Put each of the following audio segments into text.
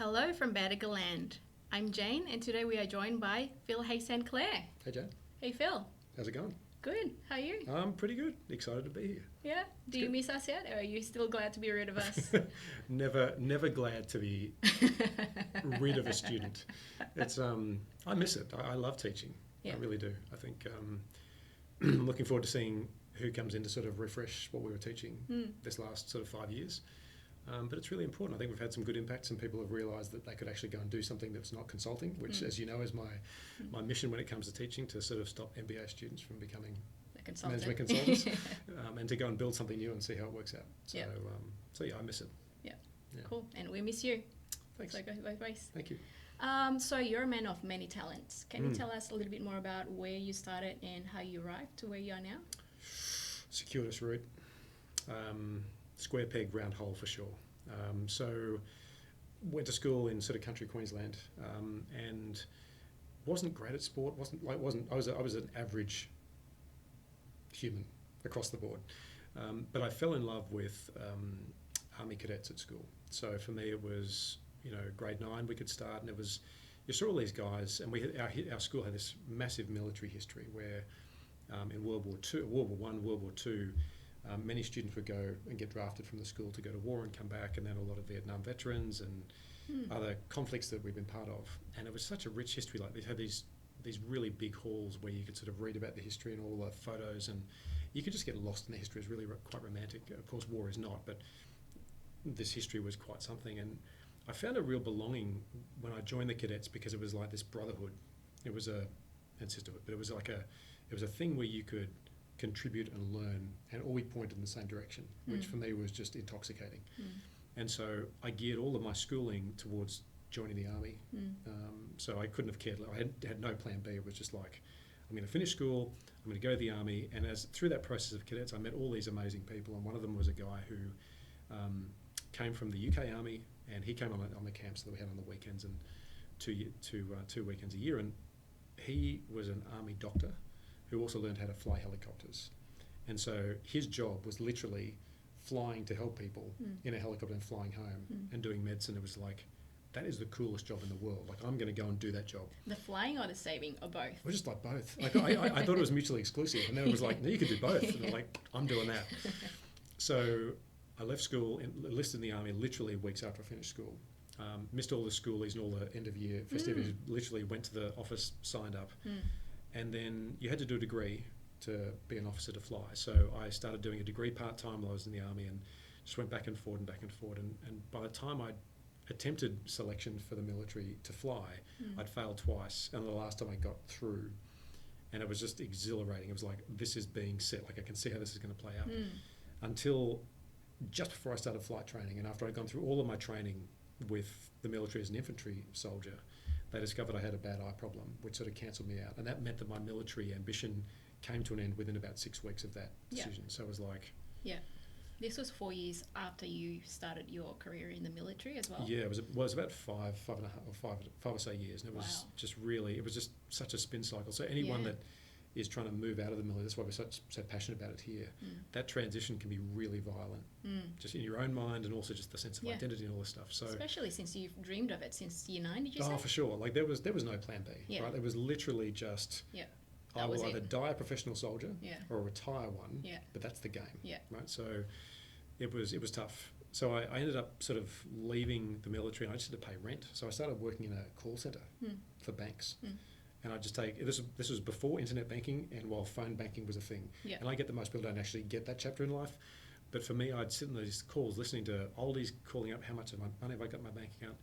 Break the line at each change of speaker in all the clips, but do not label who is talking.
Hello from Badiga Land. I'm Jane, and today we are joined by Phil Hayes-St Clair.
Hey Jane,
Hey Phil.
how's it going?
Good. How are you?
I'm pretty good. Excited to be here.
Yeah. Do you miss us yet, or are you still glad to be rid of us?
Never glad to be rid of a student. It's I miss it. I love teaching.
Yeah.
I really do. I think I'm looking forward to seeing who comes in to sort of refresh what we were teaching this last sort of 5 years. But it's really important. I think we've had some good impacts, and people have realised that they could actually go and do something that's not consulting, which, as you know, is my mission when it comes to teaching, to sort of stop MBA students from becoming management consultants, and to go and build something new and see how it works out. So, so yeah, I miss it.
Yeah. Cool. And we miss you.
Thanks.
So go both ways.
Thank you.
So you're a man of many talents. Can you tell us a little bit more about where you started and how you arrived to where you are now?
Circuitous route. Square peg, round hole for sure. So went to school in sort of country Queensland, and wasn't great at sport. I was an average human across the board, but I fell in love with army cadets at school. So for me, it was grade 9 we could start, and it was you saw all these guys, and our school had this massive military history where in World War I, World War II. Many students would go and get drafted from the school to go to war and come back, and then a lot of Vietnam veterans and other conflicts that we've been part of. And it was such a rich history. Like they had these really big halls where you could sort of read about the history and all the photos, and you could just get lost in the history. It was really quite romantic. Of course, war is not, but this history was quite something. And I found a real belonging when I joined the cadets, because it was like this brotherhood. It was and sisterhood, but it was a thing where you could contribute and learn, and all we pointed in the same direction, which for me was just intoxicating. And so I geared all of my schooling towards joining the army. So I couldn't have cared. I had no plan B. It was just like, I'm going to finish school, I'm going to go to the army. And through that process of cadets, I met all these amazing people, and one of them was a guy who came from the UK Army, and he came on the camps that we had on the weekends, and two weekends a year, and he was an army doctor who also learned how to fly helicopters. And so his job was literally flying to help people in a helicopter and flying home and doing medicine. It was like, that is the coolest job in the world. Like, I'm going to go and do that job.
The flying or the saving, or both?
It was just like both. Like I thought it was mutually exclusive, and then it was like, no, you can do both. And I'm like, I'm doing that. So I left school, enlisted in the army literally weeks after I finished school. Missed all the schoolies and all the end of year festivities. Literally went to the office, signed up. And then you had to do a degree to be an officer to fly. So I started doing a degree part-time while I was in the army, and just went back and forth. And by the time I'd attempted selection for the military to fly, I'd failed twice. And the last time I got through, and it was just exhilarating. It was like, this is being set. Like, I can see how this is going to play out. Until just before I started flight training, and after I'd gone through all of my training with the military as an infantry soldier, they discovered I had a bad eye problem, which sort of cancelled me out. And that meant that my military ambition came to an end within about 6 weeks of that decision. So it was like...
Yeah. This was 4 years after you started your career in the military as well?
Yeah, it was about five or so years. And it was just really, it was just such a spin cycle. So anyone that is trying to move out of the military, that's why we're so passionate about it here, that transition can be really violent, just in your own mind, and also just the sense of identity and all this stuff. So
especially since you've dreamed of it since year 9, did you say?
Oh, for sure. Like there was no plan B, right? It was literally just, I will either die a professional soldier or retire one, but that's the game, right? So it was tough. So I ended up sort of leaving the military, and I just had to pay rent. So I started working in a call centre for banks. And I just this was before internet banking, and while phone banking was a thing. And I get that most people don't actually get that chapter in life. But for me, I'd sit in these calls listening to oldies calling up how much of my money have I got in my bank account.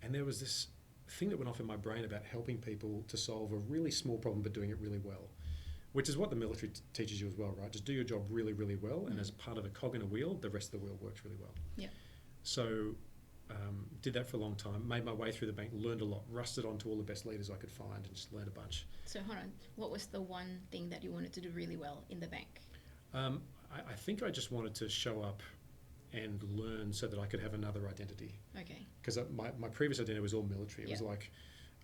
And there was this thing that went off in my brain about helping people to solve a really small problem but doing it really well, which is what the military teaches you as well, right? Just do your job really, really well, and as part of a cog in a wheel, the rest of the wheel works really well. So did that for a long time, made my way through the bank, learned a lot, rusted onto all the best leaders I could find, and just learned a bunch.
So hold on, what was the one thing that you wanted to do really well in the bank?
I think I just wanted to show up and learn so that I could have another identity.
Okay.
Because my previous identity was all military. It was like,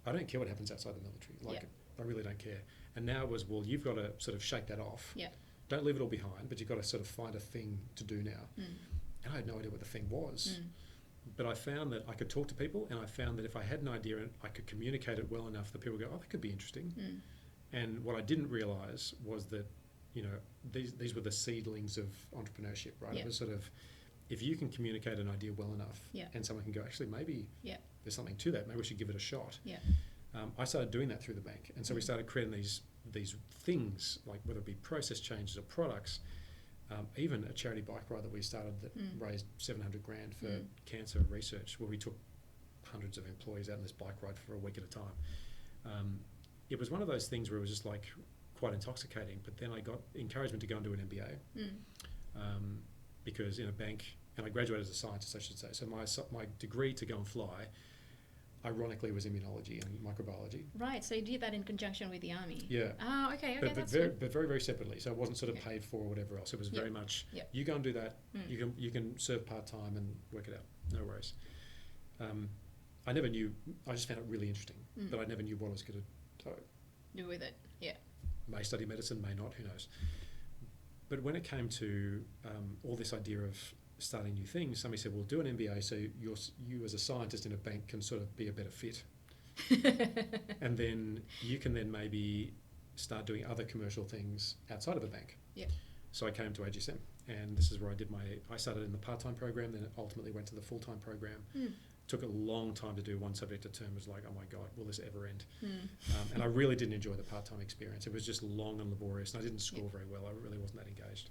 I don't care what happens outside the military. Like, I really don't care. And now it was, well, you've got to sort of shake that off. Don't leave it all behind, but you've got to sort of find a thing to do now. And I had no idea what the thing was. But I found that I could talk to people, and I found that if I had an idea and I could communicate it well enough, that people go, "Oh, that could be interesting." And what I didn't realise was that, you know, these were the seedlings of entrepreneurship, right?
Yeah.
It was sort of, if you can communicate an idea well enough, and someone can go, actually, maybe there's something to that. Maybe we should give it a shot. I started doing that through the bank, and so we started creating these things, like whether it be process changes or products. Even a charity bike ride that we started that raised $700,000 for cancer research, where we took hundreds of employees out on this bike ride for a week at a time. It was one of those things where it was just like quite intoxicating, but then I got encouragement to go and do an MBA because in a bank, and I graduated as a scientist, I should say. So my degree to go and fly, ironically, was immunology and microbiology.
Right, so you did that in conjunction with the army.
Yeah.
Oh, okay,
but
that's
very,
good.
but very, very separately. So it wasn't sort of paid for or whatever else. It was very much, you go and do that. You can serve part-time and work it out. No worries. I never knew, I just found it really interesting, but I never knew what I was going to
do with it.
May study medicine, may not, who knows. But when it came to all this idea of starting new things, somebody said, well, do an MBA so you as a scientist in a bank can sort of be a better fit. And then you can then maybe start doing other commercial things outside of a bank. So I came to AGSM, and this is where I started in the part-time program, then ultimately went to the full-time program. Took a long time to do. One subject a term was like, oh my God, will this ever end? And I really didn't enjoy the part-time experience. It was just long and laborious, and I didn't score very well. I really wasn't that engaged.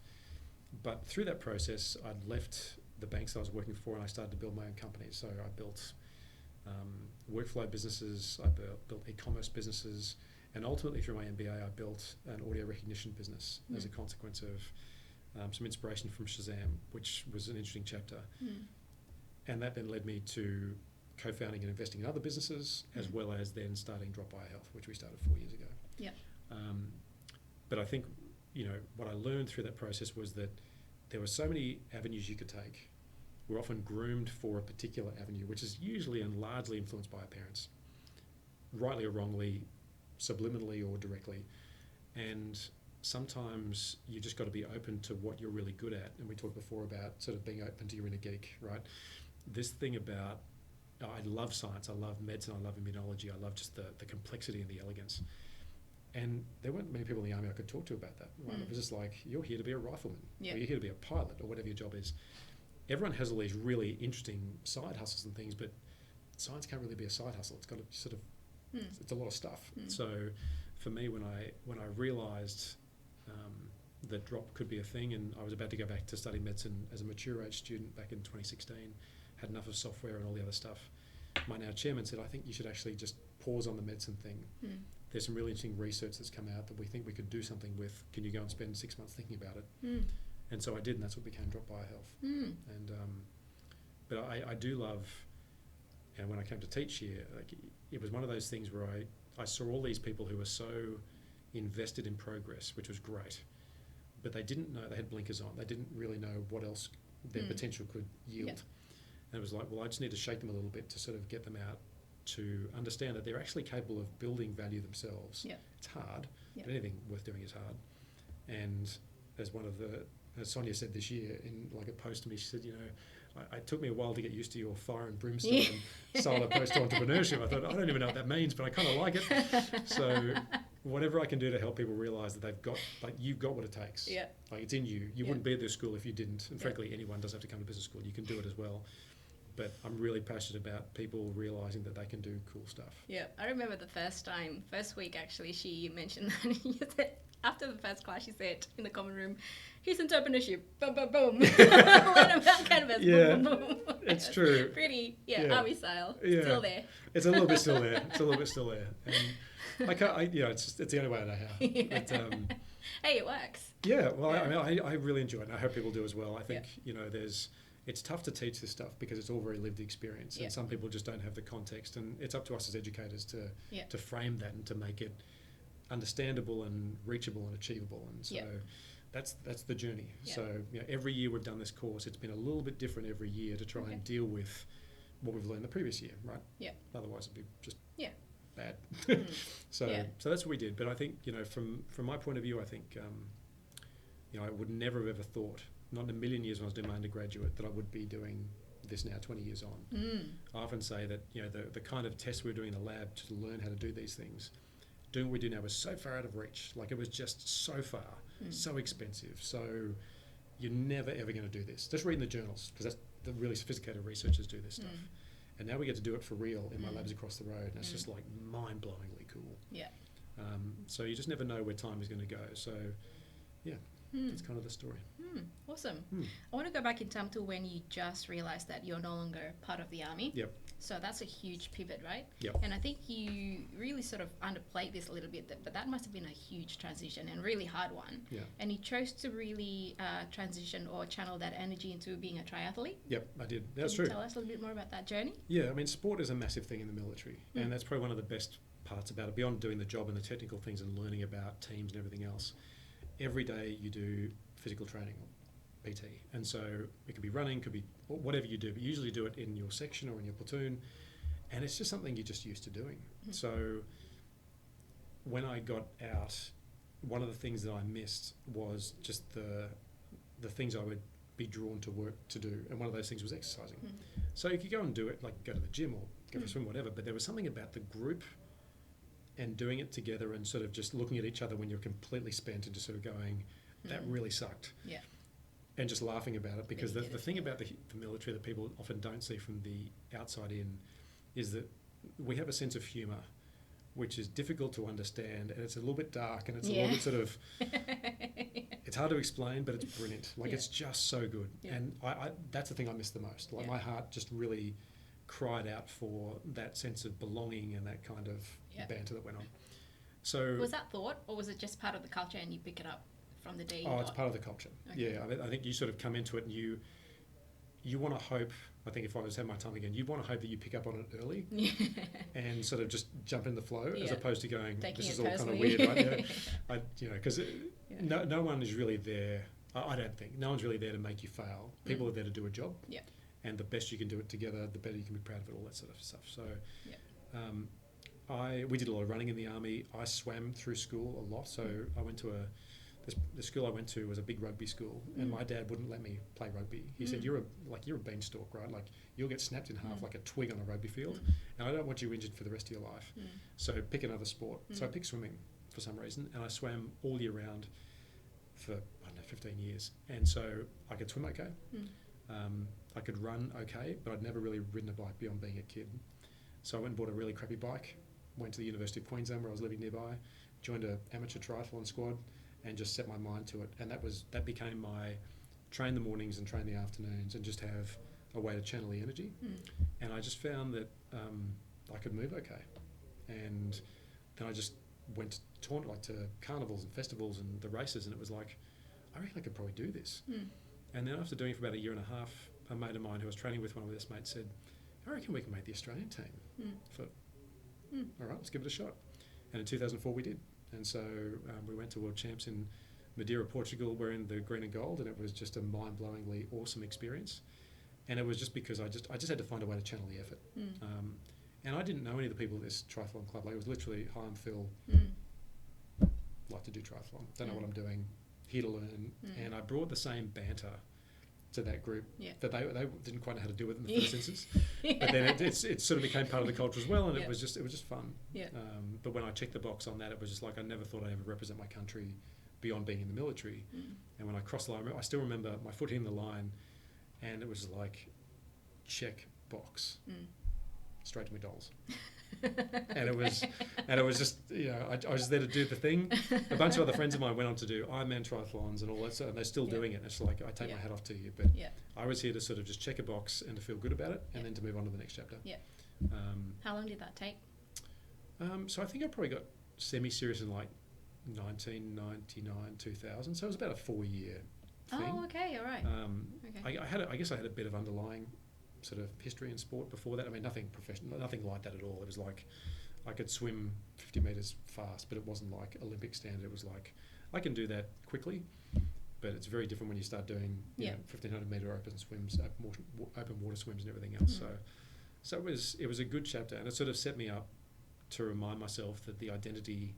But through that process, I'd left the banks I was working for, and I started to build my own companies. So I built workflow businesses, I built e-commerce businesses, and ultimately through my MBA, I built an audio recognition business as a consequence of some inspiration from Shazam, which was an interesting chapter. And that then led me to co-founding and investing in other businesses, as well as then starting Drop By Health, which we started 4 years ago. But I think, you know, what I learned through that process was that there were so many avenues you could take. We're often groomed for a particular avenue, which is usually and largely influenced by our parents, rightly or wrongly, subliminally or directly. And sometimes you just got to be open to what you're really good at. And we talked before about sort of being open to your inner geek, right? This thing about, I love science, I love medicine, I love immunology, I love just the complexity and the elegance. And there weren't many people in the army I could talk to about that, right? It was just like, you're here to be a rifleman, or you're here to be a pilot, or whatever your job is. Everyone has all these really interesting side hustles and things, but science can't really be a side hustle. It's got to sort of, it's a lot of stuff. So for me, when I realised that drop could be a thing, and I was about to go back to study medicine as a mature age student back in 2016, had enough of software and all the other stuff, my now chairman said, I think you should actually just pause on the medicine thing. There's some really interesting research that's come out that we think we could do something with. Can you go and spend 6 months thinking about it? And so I did, and that's what became Drop By Health. And but I do love, and when I came to teach here, like, it was one of those things where I saw all these people who were so invested in progress, which was great, but they didn't know, they had blinkers on, they didn't really know what else their potential could yield. And it was like, well, I just need to shake them a little bit to sort of get them out to understand that they're actually capable of building value themselves. It's hard, but anything worth doing is hard. And as as Sonia said this year in like a post to me, she said, you know, it took me a while to get used to your fire and brimstone style approach to entrepreneurship. I thought, I don't even know what that means, but I kind of like it. So whatever I can do to help people realise that they've got, like, you've got what it takes. Like, it's in you. You wouldn't be at this school if you didn't. And frankly, anyone does have to come to business school. You can do it as well. But I'm really passionate about people realising that they can do cool stuff.
I remember the first week actually, she mentioned that. After the first class, she said in the common room, here's entrepreneurship, boom, boom, boom. What about canvas, boom, boom, boom.
It's true.
Pretty, army style, still there.
It's a little bit still there. And I can't, it's the only way I know how. But,
hey, it works.
I really enjoy it, and I hope people do as well. I think, it's tough to teach this stuff because it's all very lived experience, and some people just don't have the context, and it's up to us as educators to frame that and to make it understandable and reachable and achievable. And so that's the journey. So every year we've done this course, it's been a little bit different every year to try and deal with what we've learned the previous year, right? Otherwise it'd be just bad. So that's what we did. But I think, from my point of view, I think I would never have ever thought, not in a million years when I was doing my undergraduate, that I would be doing this now 20 years on. I often say that, you know, the kind of tests we were doing in the lab to learn how to do these things, doing what we do now was so far out of reach. Like, it was just so far, so expensive. So you're never ever going to do this. Just reading the journals, because that's the really sophisticated researchers do this stuff. And now we get to do it for real in my labs across the road, and it's just like mind-blowingly cool.
Yeah.
So you just never know where time is going to go. So yeah, that's kind of the story.
Awesome. I want to go back in time to when you just realized that you're no longer part of the army.
Yep.
So that's a huge pivot, right?
Yep.
And I think you really sort of underplayed this a little bit, but that must have been a huge transition and really hard one.
Yeah.
And you chose to really transition or channel that energy into being a triathlete.
Yep, I did. That's
Can you
true.
tell us a little bit more about that journey?
Yeah, I mean, sport is a massive thing in the military, and that's probably one of the best parts about it, beyond doing the job and the technical things and learning about teams and everything else. Every day you do physical training, or PT, and so it could be running, could be whatever you do, but you usually do it in your section or in your platoon, and it's just something you're just used to doing. So when I got out, one of the things that I missed was just the things I would be drawn to work to do, and one of those things was exercising. So you could go and do it, like go to the gym or go for a swim, whatever, but there was something about the group and doing it together and sort of just looking at each other when you're completely spent and just sort of going, that really sucked.
Yeah.
And just laughing about it, because
Really
the thing about the military that people often don't see from the outside in is that we have a sense of humour, which is difficult to understand, and it's a little bit dark, and it's a little bit sort of, it's hard to explain, but it's brilliant. Like, it's just so good. And I that's the thing I miss the most. Like, my heart just really cried out for that sense of belonging and that kind of banter that went on. So
Was that thought, or was it just part of the culture and you pick it up from the day you
it's part of the culture.
Okay.
Yeah, I think you sort of come into it and you want to hope, I think if I was having my time again, you want to hope that you pick up on it early and sort of just jump in the flow, as opposed to going, this is all kind of weird, right? Yeah. Because no one is really there, I don't think, no one's really there to make you fail. People are there to do a job. Yeah. And the best you can do it together, the better you can be proud of it, all that sort of stuff. So we did a lot of running in the army. I swam through school a lot. So I went to the school I went to was a big rugby school, and my dad wouldn't let me play rugby. He said, you're a beanstalk, right? Like, you'll get snapped in half like a twig on a rugby field, and I don't want you injured for the rest of your life. So pick another sport. So I picked swimming for some reason, and I swam all year round for, I don't know, 15 years. And so I could swim okay. I could run okay, but I'd never really ridden a bike beyond being a kid. So I went and bought a really crappy bike, went to the University of Queensland where I was living nearby, joined an amateur triathlon squad, and just set my mind to it. And that became my train the mornings and train the afternoons and just have a way to channel the energy. And I just found that I could move okay. And then I just went to carnivals and festivals and the races, and it was like, I reckon I could probably do this. And then after doing it for about a year and a half, a mate of mine who was training with one of his mates said, I reckon we can make the Australian team. All right, let's give it a shot. And in 2004 we did. And so we went to World Champs in Madeira, Portugal, wearing the green and gold, and it was just a mind-blowingly awesome experience. And it was just because I just had to find a way to channel the effort. And I didn't know any of the people at this triathlon club. Like, it was literally, hi, I'm Phil, like to do triathlon, don't know what I'm doing, here to learn. And I brought the same banter to that group that they didn't quite know how to do with in the first instance. But then it sort of became part of the culture as well, and it was just fun. But when I checked the box on that, it was just like, I never thought I'd ever represent my country beyond being in the military. And when I crossed the line, I still remember my foot hitting the line, and it was like, check box, straight to McDonald's. and it was just, I was there to do the thing. A bunch of other friends of mine went on to do Ironman triathlons and all that stuff, and they're still doing it. It's like, I take my hat off to you, but I was here to sort of just check a box and to feel good about it, and then to move on to the next chapter.
How long did that take?
So I think I probably got semi-serious in like 1999, 2000. So it was about a 4-year thing.
Oh, okay, all right.
I guess I had a bit of underlying sort of history in sport before that. I mean, nothing professional, nothing like that at all. It was like, I could swim 50 metres fast, but it wasn't like Olympic standard. It was like, I can do that quickly, but it's very different when you start doing 1,500 metre open swims, open water swims and everything else. So it was a good chapter, and it sort of set me up to remind myself that the identity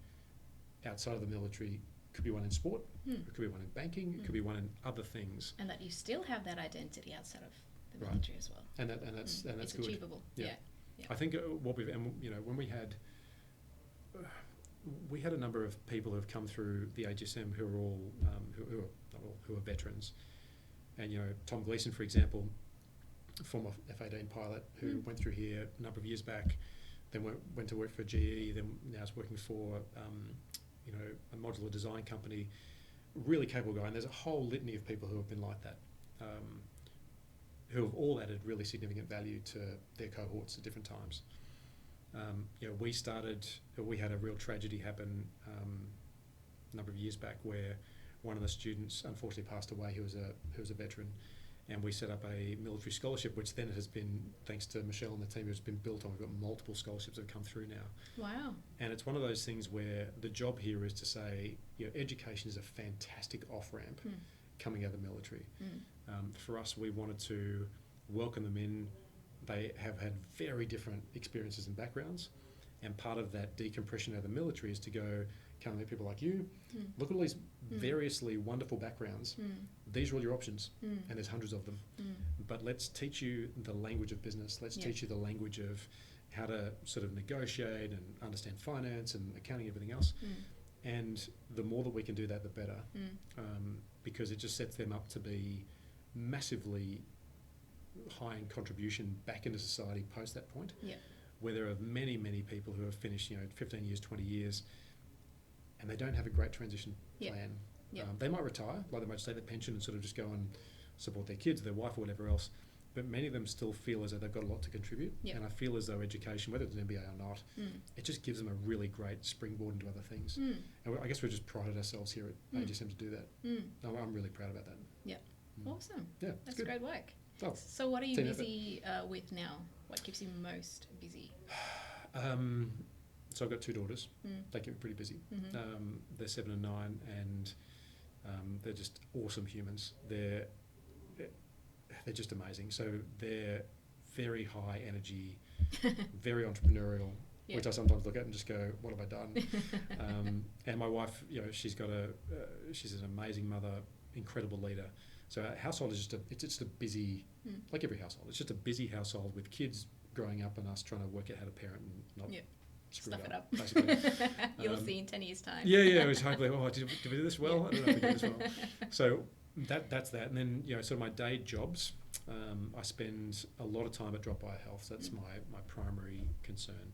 outside of the military could be one in sport, it could be one in banking, it could be one in other things.
And that you still have that identity outside of in the
Right.
military as well.
And that's
It's
good.
achievable.
Yeah.
Yeah.
I think what we've, and you know, when we had a number of people who have come through the AGSM who are all who are not all, who are veterans, and you know, Tom Gleeson, for example, former F-18 pilot who went through here a number of years back, then went to work for GE, then now is working for you know, a modular design company. Really capable guy, and there's a whole litany of people who have been like that, who have all added really significant value to their cohorts at different times. You know, we had a real tragedy happen a number of years back where one of the students unfortunately passed away who was a veteran, and we set up a military scholarship, which then has been, thanks to Michelle and the team, has been built on. We've got multiple scholarships that have come through now.
Wow.
And it's one of those things where the job here is to say, you know, education is a fantastic off-ramp coming out of the military. For us, we wanted to welcome them in. They have had very different experiences and backgrounds, and part of that decompression out of the military is to go, come and meet people like you, look at all these variously wonderful backgrounds. These are all your options, and there's hundreds of them. But let's teach you the language of business. Let's teach you the language of how to sort of negotiate and understand finance and accounting, everything else. And the more that we can do that, the better, because it just sets them up to be massively high in contribution back into society post that point, where there are many, many people who have finished, you know, 15 years, 20 years, and they don't have a great transition plan. They might retire, like they might take their pension and sort of just go and support their kids, their wife or whatever else, but many of them still feel as though they've got a lot to contribute. And I feel as though education, whether it's an MBA or not, it just gives them a really great springboard into other things. And I guess we've just prided ourselves here at AGSM to do that. I'm really proud about that.
Awesome.
Yeah,
That's
good.
great work.
Oh,
So what are you
team
busy with now? What keeps you most busy?
So I've got two daughters. They keep me pretty busy. They're 7 and 9, and they're just awesome humans. They're just amazing. So they're very high energy, very entrepreneurial, which I sometimes look at and just go, what have I done? And my wife, you know, she's an amazing mother, incredible leader. So our household is just a busy, like every household, it's just a busy household with kids growing up and us trying to work out how to parent and not screw
Stuff
it
it
up.
up.
Basically.
You'll see in 10 years' time.
It was hopefully, did we do this well? I don't know if we did this well. So that's that. And then, you know, sort of my day jobs, I spend a lot of time at Drop By Health. That's my primary concern.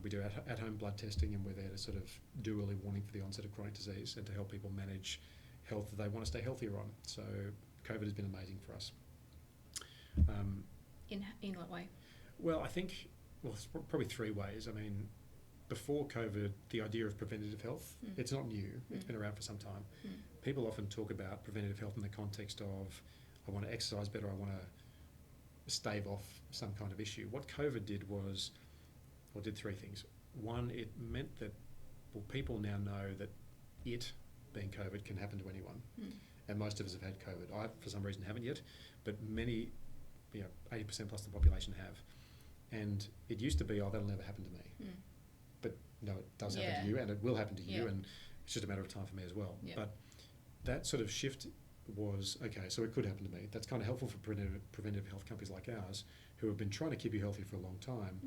We do at-home blood testing, and we're there to sort of do early warning for the onset of chronic disease and to help people manage health that they want to stay healthier on. So COVID has been amazing for us.
In what way?
Well, I think, it's probably three ways. I mean, before COVID, the idea of preventative health, it's not new. It's been around for some time. People often talk about preventative health in the context of, I want to exercise better, I want to stave off some kind of issue. What COVID did did three things. One, it meant that, people now know that it, being COVID, can happen to anyone. And most of us have had COVID. I, for some reason, haven't yet, but many, 80% plus the population have. And it used to be, that'll never happen to me. But no, it does happen to you, and it will happen to you, and it's just a matter of time for me as well. But that sort of shift was, okay, so it could happen to me. That's kind of helpful for preventative health companies like ours, who have been trying to keep you healthy for a long time.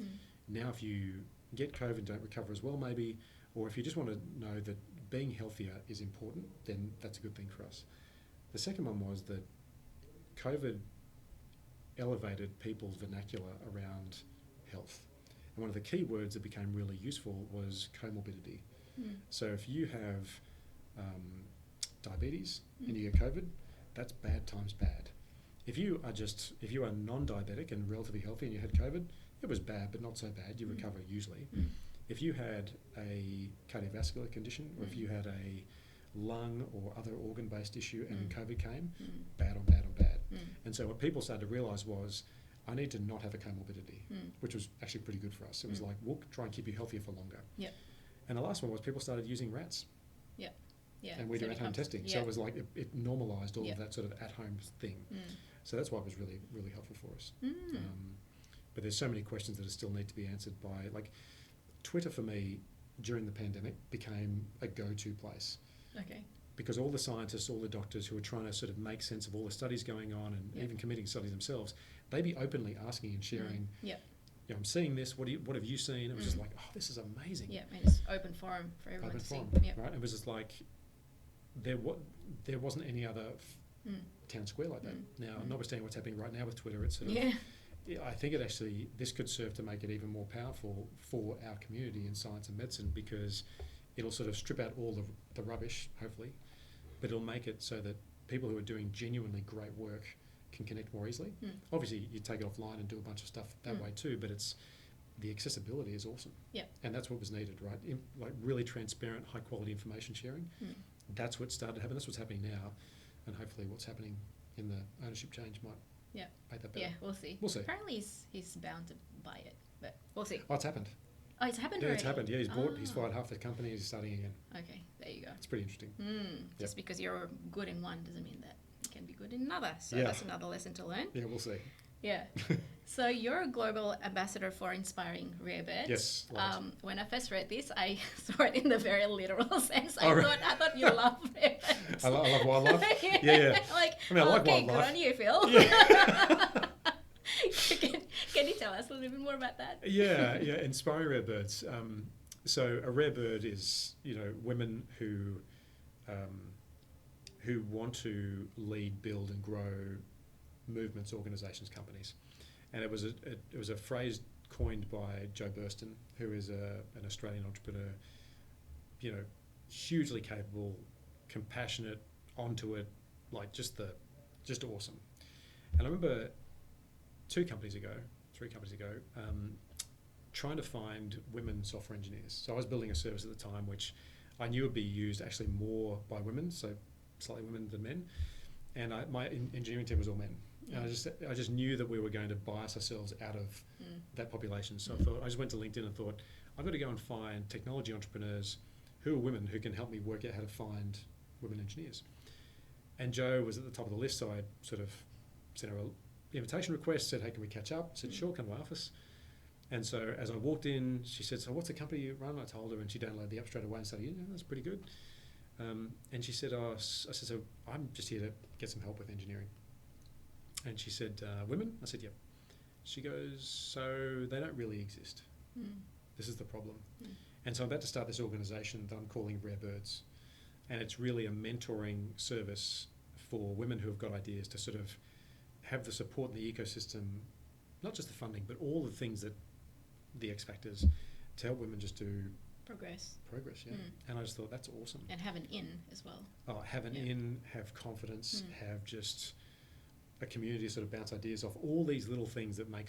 Now, if you get COVID and don't recover as well, maybe, or if you just want to know that being healthier is important, then that's a good thing for us. The second one was that COVID elevated people's vernacular around health. And one of the key words that became really useful was comorbidity. So if you have diabetes and you get COVID, that's bad times bad. If you are non-diabetic and relatively healthy and you had COVID, it was bad, but not so bad. You recover usually. If you had a cardiovascular condition, or if you had a lung or other organ-based issue and COVID came, bad on bad on bad. And so what people started to realise was, I need to not have a comorbidity, which was actually pretty good for us. It was like, we'll try and keep you healthier for longer. And the last one was people started using rats. And we do at-home testing. So it was like, it normalised all of that sort of at-home thing. So that's why it was really, really helpful for us. But there's so many questions that still need to be answered by, like, Twitter for me during the pandemic became a go-to place. because all the scientists, all the doctors who are trying to sort of make sense of all the studies going on and even committing studies themselves, they'd be openly asking and sharing. I'm seeing this. What have you seen? It was just like, oh, this is amazing.
Yeah, and it's open forum for everyone to see.
Right? It was just like there wasn't any other town square like that. Now, notwithstanding what's happening right now with Twitter, it's sort of I think this could serve to make it even more powerful for our community in science and medicine, because it'll sort of strip out all the rubbish, hopefully, but it'll make it so that people who are doing genuinely great work can connect more easily. Obviously, you take it offline and do a bunch of stuff that way too, but the accessibility is awesome. And that's what was needed, right? Like really transparent, high quality information sharing. That's what started to happen. That's what's happening now, and hopefully what's happening in the ownership change might make that better.
Yeah, we'll see. Apparently he's bound to buy it, but we'll see.
Oh, it's happened.
Oh, it's happened
already?
It's
happened, yeah. He's fired half the company, he's starting again.
Okay, there you go.
It's pretty interesting.
Just because you're good in one doesn't mean that you can be good in another. So that's another lesson to learn.
Yeah, we'll see.
Yeah. So you're a global ambassador for inspiring rare birds.
Yes. Right.
When I first read this, I saw it in the very literal sense. I thought you love rare birds.
I love wildlife. Yeah.
Like,
I mean, I like wildlife.
Good on you, Phil.
Yeah.
Can you tell us a little bit more about that?
Yeah. Inspiring rare birds. So a rare bird is, women who want to lead, build, and grow movements, organisations, companies. And it was a phrase coined by Joe Burston, who is an Australian entrepreneur, hugely capable, compassionate, onto it, like just awesome. And I remember 3 companies ago, trying to find women software engineers. So I was building a service at the time which I knew would be used actually more by women, so slightly women than men. And my engineering team was all men. And I just knew that we were going to bias ourselves out of that population. So I just went to LinkedIn and thought, I've got to go and find technology entrepreneurs who are women who can help me work out how to find women engineers. And Jo was at the top of the list, so I sort of sent her an invitation request, said, hey, can we catch up? I said, sure, come to my office. And so as I walked in, she said, so what's the company you run? I told her, and she downloaded the app straight away and said, that's pretty good. And she said, I said, so I'm just here to get some help with engineering. And she said, women? I said, yep. She goes, so they don't really exist. This is the problem. And so I'm about to start this organisation that I'm calling Rare Birds. And it's really a mentoring service for women who have got ideas to sort of have the support in the ecosystem, not just the funding, but all the things that the X factors to help women just do progress, yeah. And I just thought, that's awesome.
And have an in as well.
Oh, have an in, have confidence, have just a community to sort of bounce ideas off. All these little things that make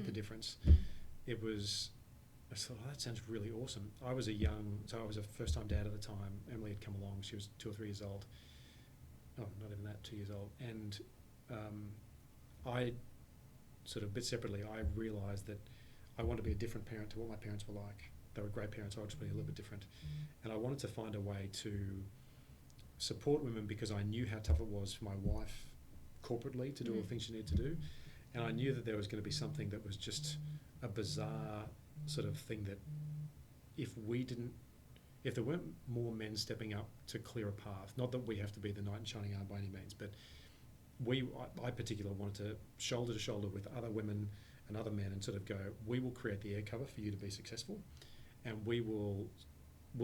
the difference. I thought, that sounds really awesome. I was a first-time dad at the time. Emily had come along. She was 2 or 3 years old. Oh, not even that, 2 years old. And I sort of, a bit separately, I realised that I wanted to be a different parent to what my parents were like. They were great parents. I wanted to be a little bit different. And I wanted to find a way to support women, because I knew how tough it was for my wife corporately to do all the things she needed to do. And I knew that there was going to be something that was just a bizarre sort of thing that if there weren't more men stepping up to clear a path, not that we have to be the knight in shining armor by any means, but I particularly wanted to shoulder with other women and other men and sort of go, we will create the air cover for you to be successful, and we'll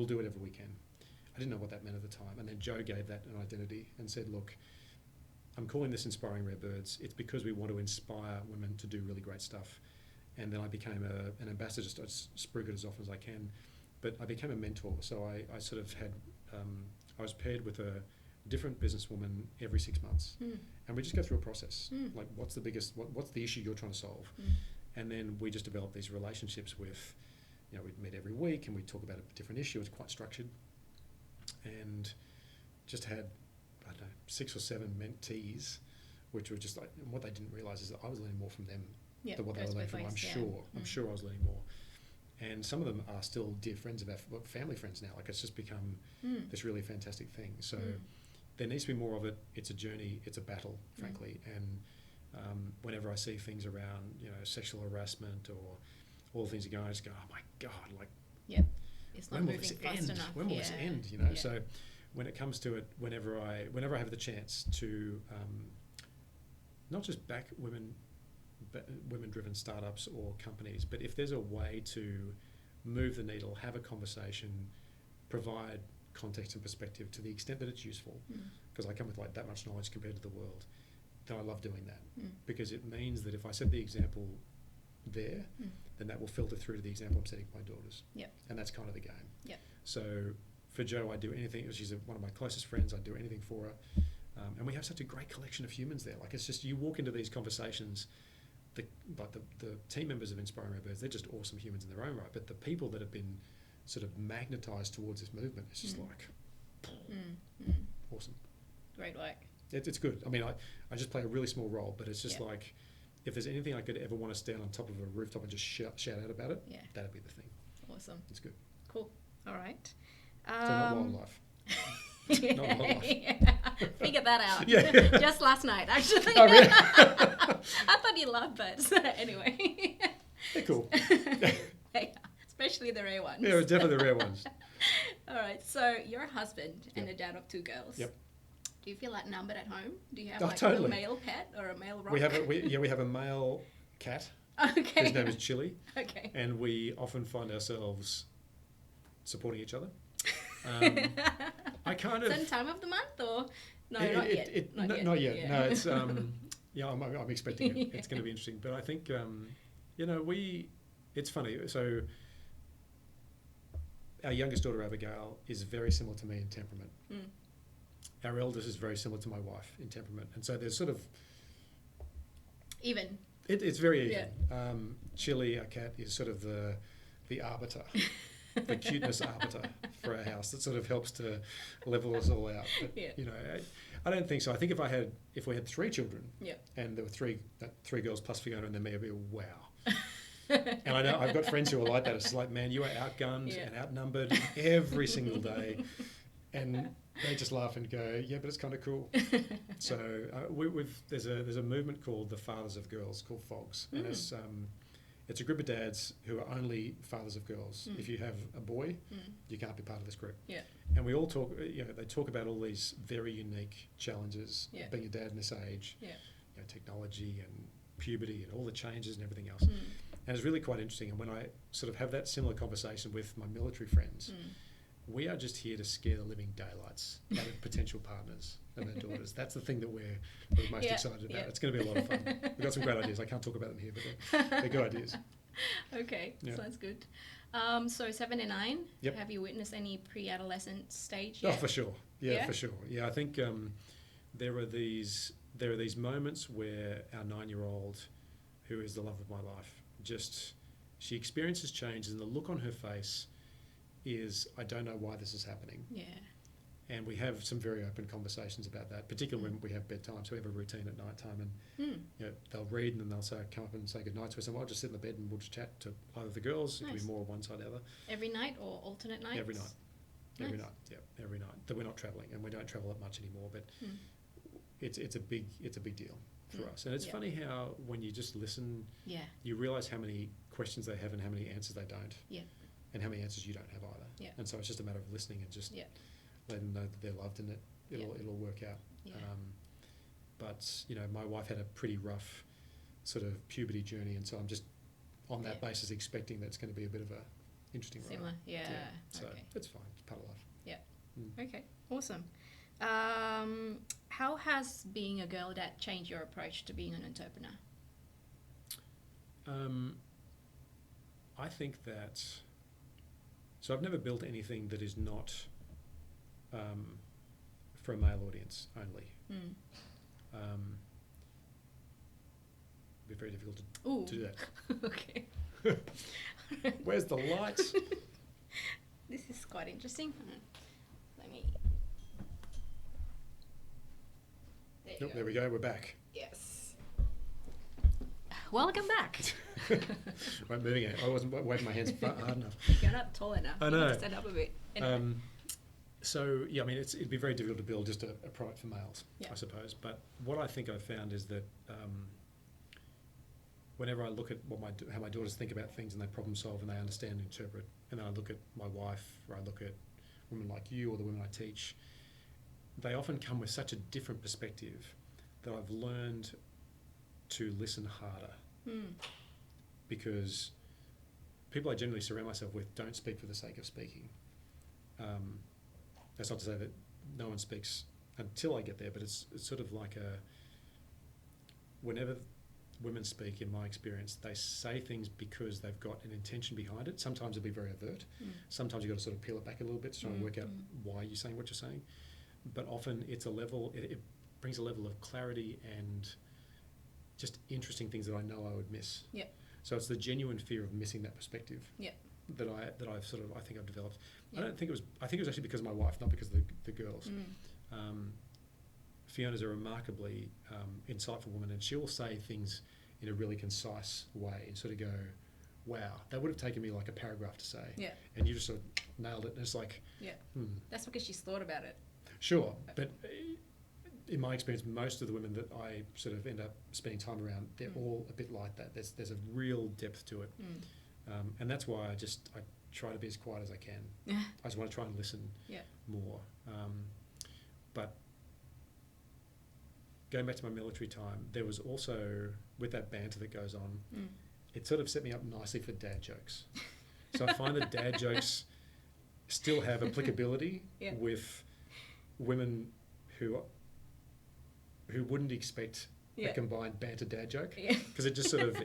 do whatever we can. I didn't know what that meant at the time. And then Jo gave that an identity and said, look, I'm calling this Inspiring Rare Birds. It's because we want to inspire women to do really great stuff. And then I became an ambassador, just I spruik it as often as I can. But I became a mentor. So I sort of had, I was paired with a different businesswoman every 6 months. And we just go through a process. Like, what's the issue you're trying to solve? And then we just developed these relationships with, we'd meet every week and we'd talk about a different issue. It's quite structured. And just had, 6 or 7 mentees, which were just like, and what they didn't realise is that I was learning more from them than what they were learning from. I'm sure I was learning more. And some of them are still dear friends of our family friends now. Like, it's just become this really fantastic thing. So there needs to be more of it. It's a journey. It's a battle, frankly. And whenever I see things around, sexual harassment or all the things that are going on, I just go, oh my God, like,
it's not
when will
moving
this
fast
end?
enough.
When will this end? So when it comes to it, whenever I have the chance to not just back women-driven startups or companies, but if there's a way to move the needle, have a conversation, provide context and perspective to the extent that it's useful, because I come with like that much knowledge compared to the world, then I love doing that, because it means that if I set the example there, then that will filter through to the example I'm setting for my daughters.
Yep.
And that's kind of the game.
Yep.
So for Jo, I do anything. She's one of my closest friends. I do anything for her. And we have such a great collection of humans there. Like, it's just, you walk into these conversations, the team members of Inspiring Our Birds, they're just awesome humans in their own right. But the people that have been sort of magnetised towards this movement, it's just like, awesome.
Great work.
It's good. I mean, I just play a really small role, but it's just like, if there's anything I could ever want to stand on top of a rooftop and just shout out about it, that'd be the thing.
Awesome.
It's good.
Cool. All right.
So not wildlife. Not wildlife.
Figured that out. Just last night, actually.
Oh, really?
I thought you loved birds. Anyway.
They're cool.
Especially the rare ones.
Yeah, definitely the rare ones.
All right. So you're a husband and a dad of 2 girls.
Yep.
Do you feel like numbered at home? Do you have
Totally.
a male pet or a male rock?
We have a male cat.
Okay.
His name is Chili.
Okay.
And we often find ourselves supporting each other. I kind of...
Certain time of the month or... No, not yet.
Not yet. Yeah. No, it's... I'm expecting it. It's going to be interesting. But I think, it's funny. So our youngest daughter, Abigail, is very similar to me in temperament. Our eldest is very similar to my wife in temperament. And so there's sort of...
Even.
It's very even. Yeah. Chili, our cat, is sort of the arbiter, the cuteness arbiter for our house that sort of helps to level us all out. But, I don't think so. I think if we had 3 children, and there were three girls plus Fiona and then me, it'd be wow. And I know I've got friends who are like that. It's like, man, you are outgunned and outnumbered every single day, and they just laugh and go, yeah, but it's kind of cool. So there's a movement called the Fathers of Girls, called FOGS, and it's a group of dads who are only fathers of girls. If you have a boy, you can't be part of this group. Yeah. And we all talk. They talk about all these very unique challenges being a dad in this age. Yeah. Technology and puberty and all the changes and everything else. And it's really quite interesting. And when I sort of have that similar conversation with my military friends. We are just here to scare the living daylights out of potential partners and their daughters. That's the thing that we're most excited about. It's going to be a lot of fun. We've got some great ideas. I can't talk about them here, but they're good ideas.
Okay, sounds good. So 7 and 9, have you witnessed any pre-adolescent stage yet?
Oh, for sure. Yeah, for sure. Yeah, I think there are these moments where our 9-year-old, who is the love of my life, she experiences changes, and the look on her face is, I don't know why this is happening. Yeah. And we have some very open conversations about that, particularly when we have bedtime. So we have a routine at night time, and they'll read and then they'll come up and say goodnight to us, and I'll just sit in the bed and we'll just chat to either the girls. Nice. It could be more one side or the other.
Every night or alternate nights?
Every night.
Nice.
Every night. Yeah, every night. That we're not travelling, and we don't travel that much anymore, but it's a big deal for us. And it's funny how when you just listen, you realise how many questions they have and how many answers they don't. Yeah. And how many answers you don't have either. Yeah. And so it's just a matter of listening and just letting them know that they're loved and that it'll work out. Yeah. But my wife had a pretty rough sort of puberty journey, and so I'm just on that basis expecting that it's going to be a bit of a interesting ride.
Similar,
So it's fine. It's part of life.
Yeah. Okay. Awesome. How has being a girl dad changed your approach to being an entrepreneur?
I think that. So I've never built anything that is not for a male audience only. It'd be very difficult to do that.
Okay.
Where's the light?
This is quite interesting. Let me...
There we go. We're back.
Yes. Welcome back.
I'm moving it. I wasn't waving my hands hard enough.
You're not tall enough.
I know.
You need to stand up a bit. Anyway.
So I mean, it'd be very difficult to build just a product for males, I suppose. But what I think I've found is that whenever I look at how my daughters think about things and they problem solve and they understand and interpret, and then I look at my wife or I look at women like you or the women I teach, they often come with such a different perspective that I've learned to listen harder, because people I generally surround myself with don't speak for the sake of speaking. That's not to say that no one speaks until I get there, but it's sort of like whenever women speak, in my experience, they say things because they've got an intention behind it. Sometimes it'll be very overt. Sometimes you've got to sort of peel it back a little bit to try and work out why you're saying what you're saying. But often it's a level, it brings a level of clarity and just interesting things that I know I would miss.
Yeah.
So it's the genuine fear of missing that perspective. Yeah. That I've sort of, I think I've developed. Yeah. I think it was actually because of my wife, not because of the girls. Fiona's a remarkably insightful woman, and she'll say things in a really concise way and sort of go, wow, that would have taken me like a paragraph to say. Yeah. And you just sort of nailed it. And it's like,
That's because she's thought about it.
Sure. But in my experience, most of the women that I sort of end up spending time around, they're all a bit like that. There's a real depth to it. And that's why I try to be as quiet as I can. I just want to try and listen more. But going back to my military time, there was also, with that banter that goes on, it sort of set me up nicely for dad jokes. So I find that dad jokes still have applicability with women who wouldn't expect a combined banter dad joke, because it just sort of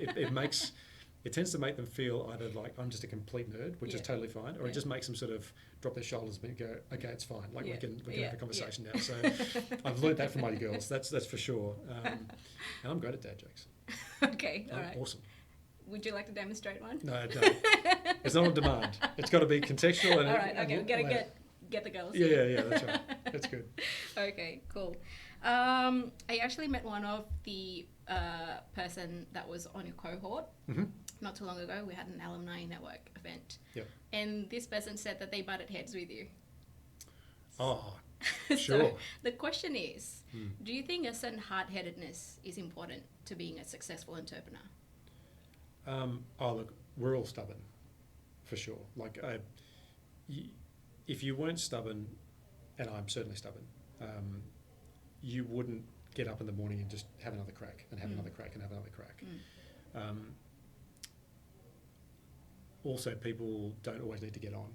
it tends to make them feel either like I'm just a complete nerd, which is totally fine, or it just makes them sort of drop their shoulders and go, okay, it's fine, like we can have a conversation now. So I've learned that from my girls, that's for sure, and I'm great at dad jokes.
Okay, all right,
awesome.
Would you like to demonstrate one?
No, I don't. It's not on demand. It's got to be contextual. And
all right, okay, we gotta get the girls.
Yeah, that's right. That's good.
Okay, cool. I actually met one of the person that was on your cohort not too long ago. We had an alumni network event. Yep. And this person said that they butted heads with you.
Oh,
so
sure.
The question is, do you think a certain hard-headedness is important to being a successful entrepreneur?
Look, we're all stubborn, for sure. Like, if you weren't stubborn, and I'm certainly stubborn, you wouldn't get up in the morning and just have another crack and have another crack and have another crack. Also, people don't always need to get on.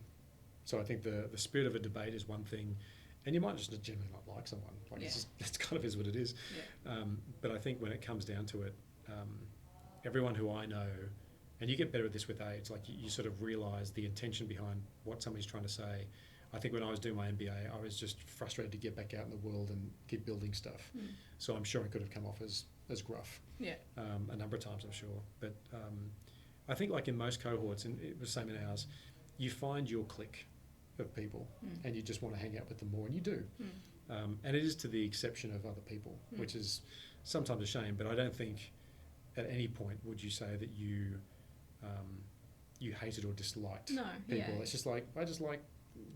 So I think the spirit of a debate is one thing, and you might just genuinely not like someone. Like it's kind of is what it is. Yeah. But I think when it comes down to it, everyone who I know, and you get better at this with age, like you sort of realise the intention behind what somebody's trying to say. I think when I was doing my MBA, I was just frustrated to get back out in the world and keep building stuff. So I'm sure I could have come off as gruff a number of times, I'm sure. But I think like in most cohorts, and it was the same in ours, you find your clique of people and you just want to hang out with them more, and you do. And it is to the exception of other people, which is sometimes a shame, but I don't think at any point would you say that you hated or disliked people. It's just like, I just like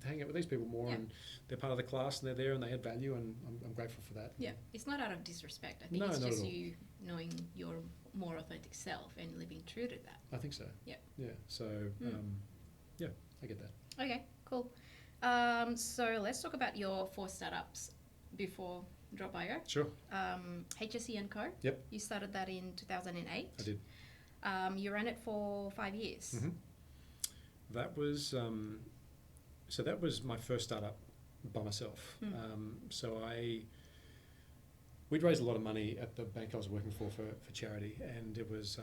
hang out with these people more, and they're part of the class and they're there and they add value, and I'm grateful for that. Yeah,
it's not out of disrespect. I think it's just you knowing your more authentic self and living true to that.
I think so. Yeah. So I get that.
Okay, cool. So let's talk about your 4 startups before Drop.io.
Sure.
HSE & Co.
Yep.
You started that in 2008.
I did.
You ran it for 5 years.
That was so that was my first startup by myself. So we'd raised a lot of money at the bank I was working for charity, and it was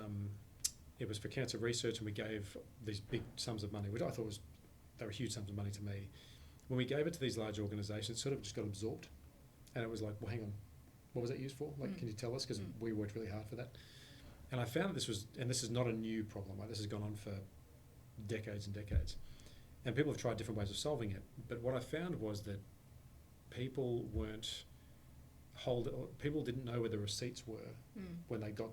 for cancer research, and we gave these big sums of money, which I thought they were huge sums of money to me. When we gave it to these large organisations, it sort of just got absorbed, and it was like, well, hang on, what was that used for? Like, can you tell us? Because we worked really hard for that. And I found this is not a new problem. Like, this has gone on for decades and decades. And people have tried different ways of solving it. But what I found was that people people didn't know where the receipts were when they got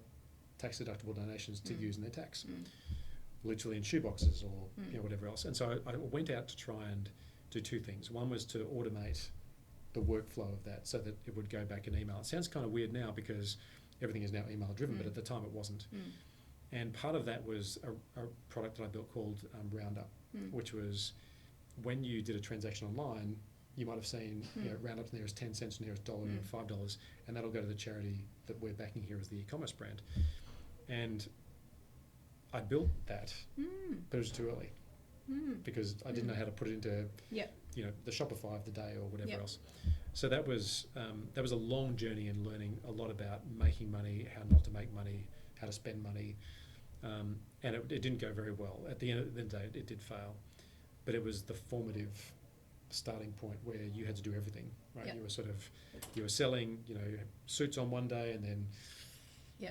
tax deductible donations to use in their tax, literally in shoeboxes or whatever else. And so I went out to try and do 2 things. One was to automate the workflow of that so that it would go back in email. It sounds kind of weird now because everything is now email driven, but at the time it wasn't. And part of that was a product that I built called Roundup, which was when you did a transaction online, you might have seen, round up to the nearest 10 cents, nearest dollar, $5, and that'll go to the charity that we're backing here as the e-commerce brand. And I built that, but it was too early because I didn't know how to put it into, the Shopify of the day or whatever else. So that was a long journey in learning a lot about making money, how not to make money, how to spend money, and it didn't go very well. At the end of the day, it did fail, but it was the formative starting point where you had to do everything, right? You were selling, suits on one day and then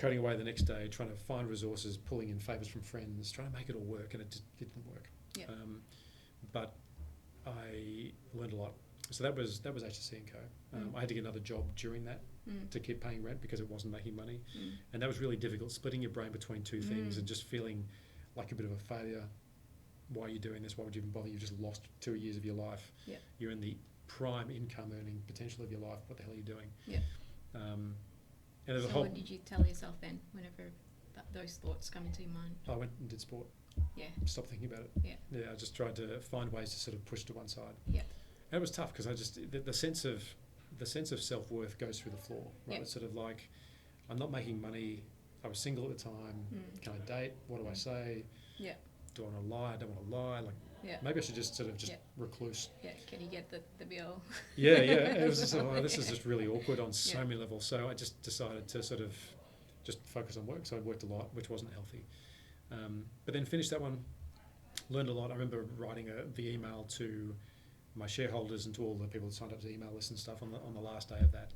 cutting away the next day, trying to find resources, pulling in favours from friends, trying to make it all work, and it didn't work. But I learned a lot. So that was HSC and Co. I had to get another job during that to keep paying rent because it wasn't making money, and that was really difficult. Splitting your brain between two things and just feeling like a bit of a failure. Why are you doing this? Why would you even bother? You just lost 2 years of your life. You're in the prime income earning potential of your life. What the hell are you doing? And there's
so what did you tell yourself then whenever those thoughts come into your mind?
I went and did sport. Stopped thinking about it. I just tried to find ways to sort of push to one side. And it was tough because I just the sense of self-worth goes through the floor, right? It's sort of like, I'm not making money. I was single at the time. Can I date? What do I say? Do I want to lie? I don't want to lie. Maybe I should just recluse.
Can you get the bill?
It was just this is just really awkward on so many levels. So I just decided to sort of just focus on work. So I worked a lot, which wasn't healthy. But then finished that one, learned a lot. I remember writing the email to my shareholders and to all the people that signed up to the email list and stuff on the last day of that,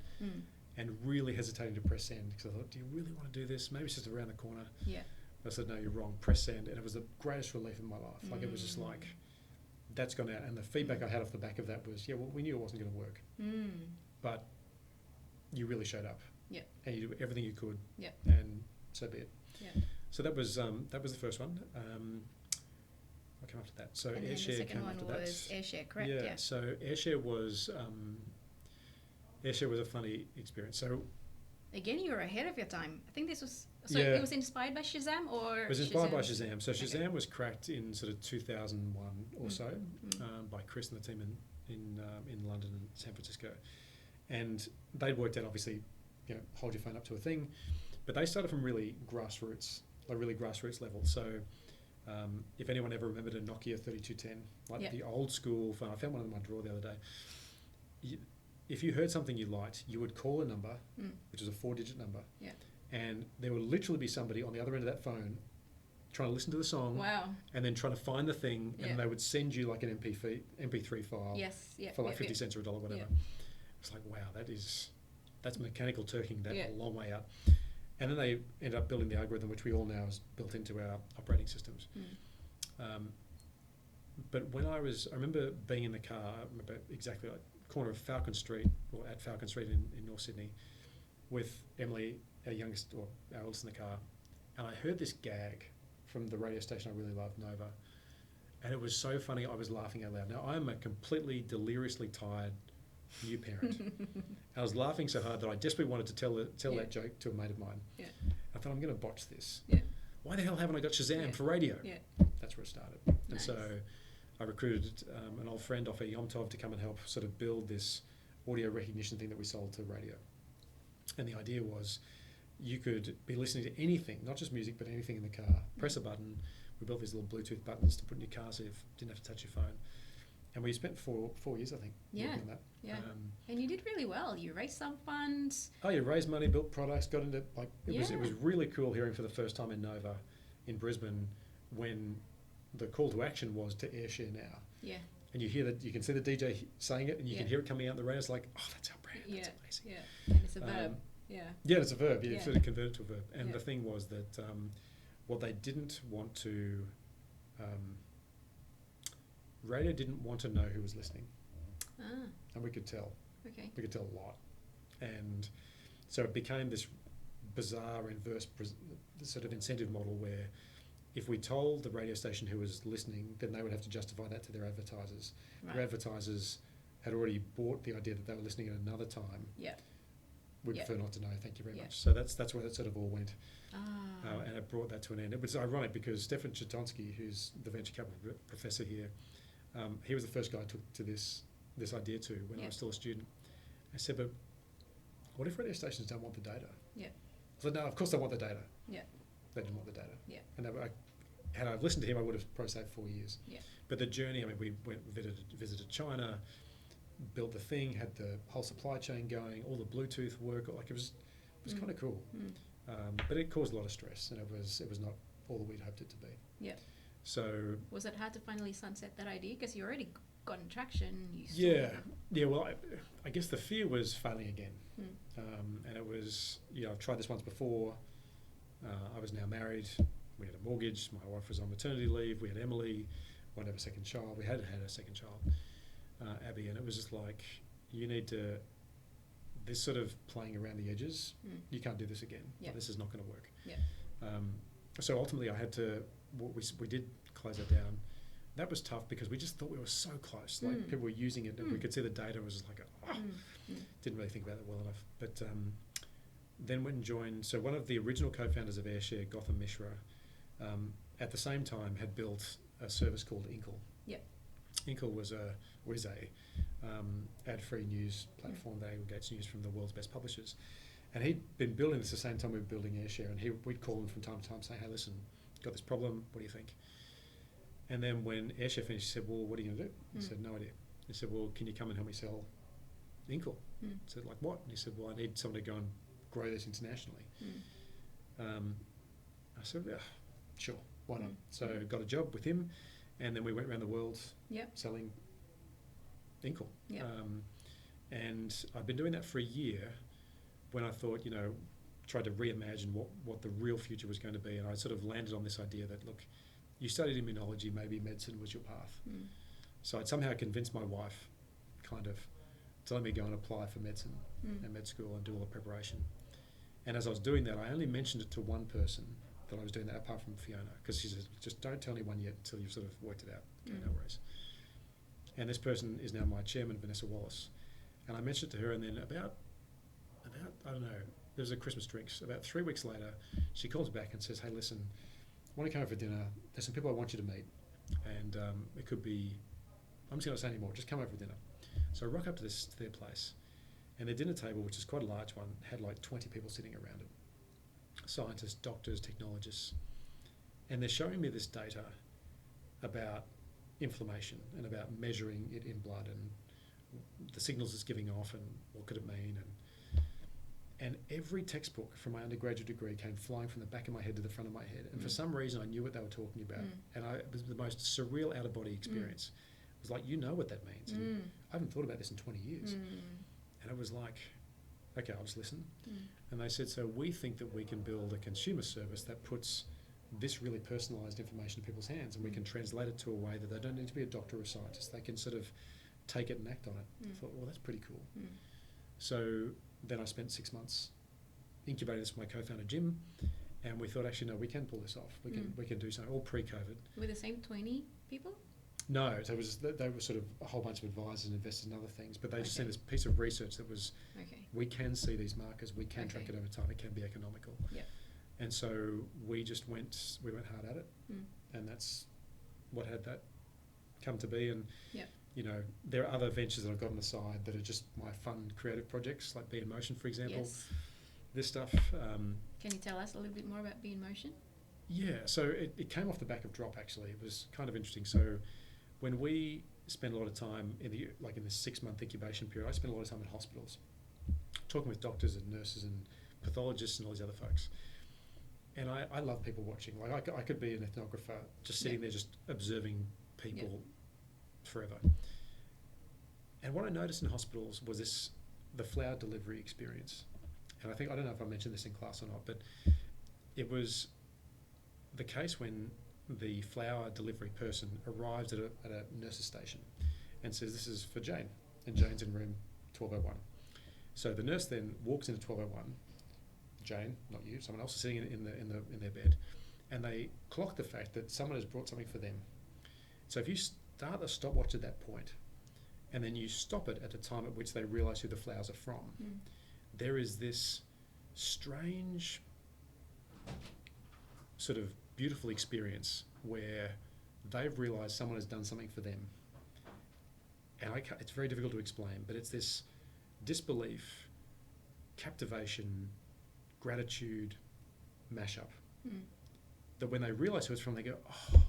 and really hesitating to press send because I thought, do you really want to do this? Maybe it's just around the corner. I said, no, you're wrong. Press send, and it was the greatest relief in my life. Like it was just like, that's gone out. And the feedback I had off the back of that was, we knew it wasn't going to work, but you really showed up, and you did everything you could, and so be it. So that was the first one. What came after that? So
and
Airshare came after that.
Airshare, correct?
So Airshare was a funny experience. So
again, you were ahead of your time. I think this was it was inspired by Shazam, or
it was inspired by Shazam. So Shazam was cracked in sort of 2001 or so by Chris and the team in London and San Francisco, and they'd worked out obviously, hold your phone up to a thing, but they started from really grassroots level. So if anyone ever remembered a Nokia 3210, like the old school phone, I found one in my drawer the other day. If you heard something you liked, you would call a number, which was a 4-digit number, and there would literally be somebody on the other end of that phone trying to listen to the song, and then trying to find the thing, and they would send you like an MP3 file for like 50 cents or $1, whatever. It's like, wow, that's mechanical turking that a long way out. And then they ended up building the algorithm, which we all now is built into our operating systems. But when I remember being in the car, I remember exactly like corner of Falcon Street, or at Falcon Street in North Sydney, with Emily, our youngest, or our oldest in the car, and I heard this gag from the radio station I really loved, Nova, and it was so funny I was laughing out loud. Now, I'm a completely deliriously tired new parent. I was laughing so hard that I desperately wanted to tell that joke to a mate of mine. I thought, I'm going to botch this. Why the hell haven't I got Shazam for radio? That's where it started. And so I recruited an old friend off a Yomtov to come and help sort of build this audio recognition thing that we sold to radio. And the idea was you could be listening to anything, not just music, but anything in the car. Press a button. We built these little Bluetooth buttons to put in your car so you didn't have to touch your phone. And we spent four years, I think, working on that.
And you did really well. You raised some funds.
You raised money, built products, got into it was really cool hearing for the first time in Nova in Brisbane when the call to action was to Airshare now. And you hear that, you can see the DJ saying it, and you can hear it coming out in the radio. It's like, oh, that's our brand. That's amazing.
And it's a verb.
It's a verb. You sort of convert it to a verb. And the thing was that what they didn't want to. Radio didn't want to know who was listening, and we could tell. We could tell a lot, and so it became this bizarre inverse sort of incentive model where if we told the radio station who was listening, then they would have to justify that to their advertisers. Their advertisers had already bought the idea that they were listening at another time. We prefer not to know, thank you very much. So that's where that sort of all went. And it brought that to an end. It was ironic because Stefan Chatonsky, who's the venture capital professor here, he was the first guy I took to this this idea to when I was still a student. I said, but what if radio stations don't want the data?
Yeah.
I said, no, of course they want the data.
Yeah.
They didn't want the data.
Yeah.
And had I listened to him, I would have probably saved 4 years.
Yeah.
But the journey, I mean, we visited China, built the thing, had the whole supply chain going, all the Bluetooth work, like it was kind of cool. But it caused a lot of stress, and it was not all that we'd hoped it to be.
Yeah.
So
was it hard to finally sunset that idea because you already gotten traction?
Well, I guess the fear was failing again, and it was I've tried this once before. I was now married. We had a mortgage. My wife was on maternity leave. We had Emily. Wanted to have a second child. We had a second child, Abby, and it was just like you need to. This sort of playing around the edges. You can't do this again.
Yep.
This is not going to work.
Yep.
So ultimately, I had to. We did close it down. That was tough because we just thought we were so close. Like people were using it, and we could see the data was just like, didn't really think about it well enough. But then went and joined. So one of the original co-founders of Airshare, Gotham Mishra, at the same time had built a service called Inkle.
Yep.
Inkle was a ad-free news platform that aggregates news from the world's best publishers. And he'd been building this at the same time we were building Airshare, and we'd call him from time to time saying, hey, listen, got this problem, what do you think? And then when Airshare finished, he said, well, what are you going to do? He said, no idea. He said, well, can you come and help me sell Inkle? I said, like what? And he said, well, I need someone to go and grow this internationally. I said, yeah, sure, why not? So got a job with him, and then we went around the world selling Inkle.
Yep.
And I've been doing that for a year when I thought, tried to reimagine what the real future was going to be. And I sort of landed on this idea that, look, you studied immunology, maybe medicine was your path. So I'd somehow convinced my wife kind of to let me go and apply for medicine and med school and do all the preparation. And as I was doing that, I only mentioned it to one person that I was doing that, apart from Fiona, because she said, just don't tell anyone yet until you've sort of worked it out. Okay, no worries. And this person is now my chairman, Vanessa Wallace. And I mentioned it to her, and then about I don't know, there was a Christmas drinks. About 3 weeks later, she calls back and says, hey, listen, I want to come over for dinner. There's some people I want you to meet. And it could be, I'm just going to say anymore, just come over for dinner. So I rock up to their place, and their dinner table, which is quite a large one, had like 20 people sitting around it. Scientists, doctors, technologists. And they're showing me this data about inflammation and about measuring it in blood and the signals it's giving off and what could it mean. And every textbook from my undergraduate degree came flying from the back of my head to the front of my head. And for some reason, I knew what they were talking about. And it was the most surreal out-of-body experience. It was like, you know what that means. And I haven't thought about this in 20 years. And it was like, okay, I'll just listen. And they said, so we think that we can build a consumer service that puts this really personalised information in people's hands, and we can translate it to a way that they don't need to be a doctor or a scientist. They can sort of take it and act on it. I thought, well, that's pretty cool. So then I spent 6 months incubating this with my co-founder Jim, and we thought, actually, no, we can pull this off. We can do something, all pre-COVID.
With the same 20 people?
No, so they were sort of a whole bunch of advisors and investors in other things, but they just sent this piece of research that was, we can see these markers, we can track it over time, it can be economical. And so we went hard at it, and that's what had that come to be. And there are other ventures that I've got on the side that are just my fun creative projects, like Be in Motion, for example. This stuff.
Can you tell us a little bit more about Be in Motion?
Yeah, so it came off the back of Drop, actually. It was kind of interesting. So when we spend a lot of time in this 6-month incubation period, I spend a lot of time in hospitals, talking with doctors and nurses and pathologists and all these other folks. And I love people watching. Like I could be an ethnographer just sitting there just observing people forever. And what I noticed in hospitals was the flower delivery experience. And I don't know if I mentioned this in class or not, but it was the case when the flower delivery person arrives at a nurse's station and says, this is for Jane, and Jane's in room 1201. So the nurse then walks into 1201, Jane, not you, someone else is sitting in their bed, and they clock the fact that someone has brought something for them. So if you start the stopwatch at that point, and then you stop it at the time at which they realise who the flowers are from, there is this strange sort of beautiful experience where they've realised someone has done something for them, and it's very difficult to explain, but it's this disbelief, captivation, gratitude mashup that when they realise who it's from, they go, oh,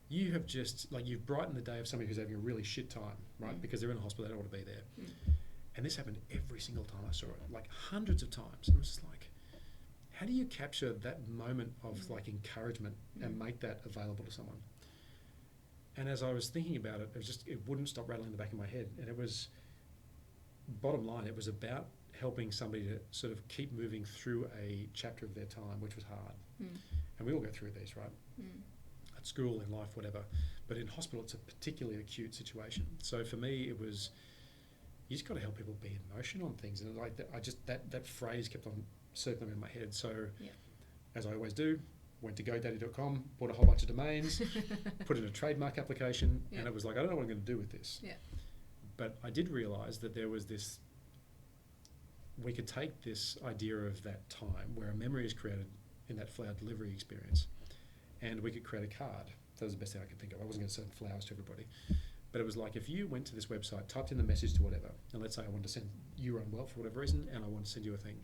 you have just, like, you've brightened the day of somebody who's having a really shit time, right? Because they're in a hospital, they don't want to be there. And this happened every single time I saw it, like hundreds of times. And it was just like, how do you capture that moment of like encouragement and make that available to someone? And as I was thinking about it, it wouldn't stop rattling in the back of my head. And it was, bottom line, it was about helping somebody to sort of keep moving through a chapter of their time, which was hard. And we all go through these, right? At school, in life, whatever. But in hospital, it's a particularly acute situation. So for me, it was, you just got to help people be in motion on things. And like that phrase kept on circling in my head. So as I always do, went to GoDaddy.com, bought a whole bunch of domains, put in a trademark application, and it was like, I don't know what I'm going to do with this. But I did realise that there was this, we could take this idea of that time where a memory is created in that flower delivery experience, and we could create a card. That was the best thing I could think of. I wasn't going to send flowers to everybody. But it was like, if you went to this website, typed in the message to whatever, and let's say I wanted to send you unwell for whatever reason, and I want to send you a thing.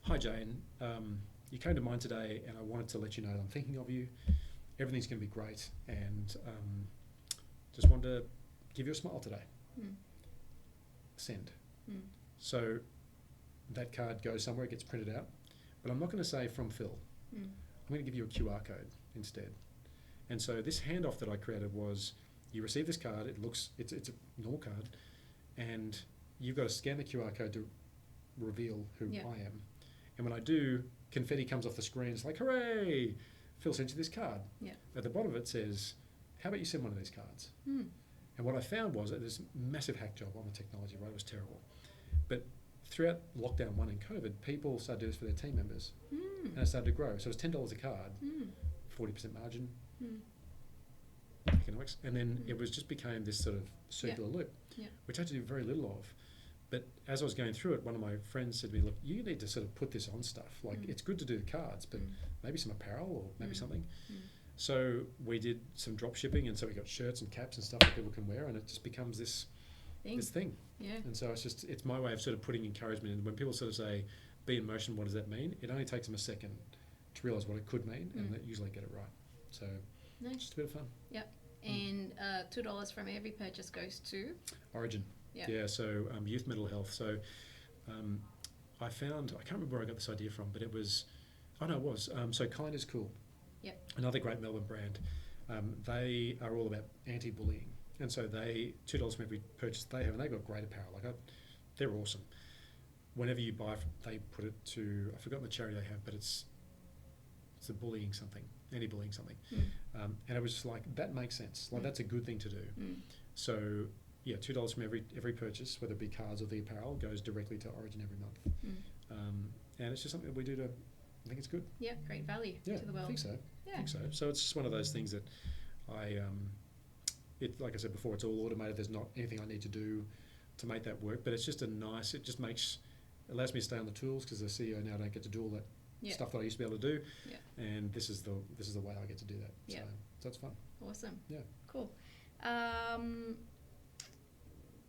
Hi Jane, you came to mind today, and I wanted to let you know that I'm thinking of you. Everything's going to be great, and just wanted to give you a smile today. Send. So that card goes somewhere, it gets printed out, but I'm not going to say from Phil. I'm going to give you a QR code instead. And so this handoff that I created was, you receive this card, it's a normal card, and you've got to scan the QR code to reveal who I am. And when I do, confetti comes off the screen. It's like, hooray, Phil sent you this card. At the bottom of it says, how about you send one of these cards? And what I found was that this massive hack job on the technology, right? It was terrible. But throughout lockdown 1 and COVID, people started to do this for their team members. And it started to grow. So it was $10 a card, 40% margin, economics. And then it just became this sort of circular loop, which I had to do very little of. But as I was going through it, one of my friends said to me, look, you need to sort of put this on stuff. Like, it's good to do the cards, but maybe some apparel or maybe something. So we did some drop shipping, and so we got shirts and caps and stuff that people can wear, and it just becomes this thing. And so it's my way of sort of putting encouragement in. When people sort of say, be in motion, what does that mean? It only takes them a second to realise what it could mean, and they usually get it right. So it's just a bit of fun.
And $2 from every purchase goes to?
Origin. So youth mental health. So I found, I can't remember where I got this idea from, but it was, so Kind is Cool. Another great Melbourne brand. They are all about anti-bullying. And so they, $2 from every purchase they have, and they've got great apparel. They're awesome. Whenever you buy, they put it to, I've forgotten the charity they have, but it's the bullying something, anti-bullying something. And it was just like, that makes sense. Like, that's a good thing to do. So, $2 from every purchase, whether it be cards or the apparel, goes directly to Origin every month. And it's just something that we do to, I think it's good.
Great value to the world.
I think so. So it's just one of those things that like I said before, it's all automated. There's not anything I need to do to make that work, but it's just it allows me to stay on the tools, because as a CEO now I don't get to do all that stuff that I used to be able to do. And this is the way I get to do that. So it's fun.
Awesome. Cool.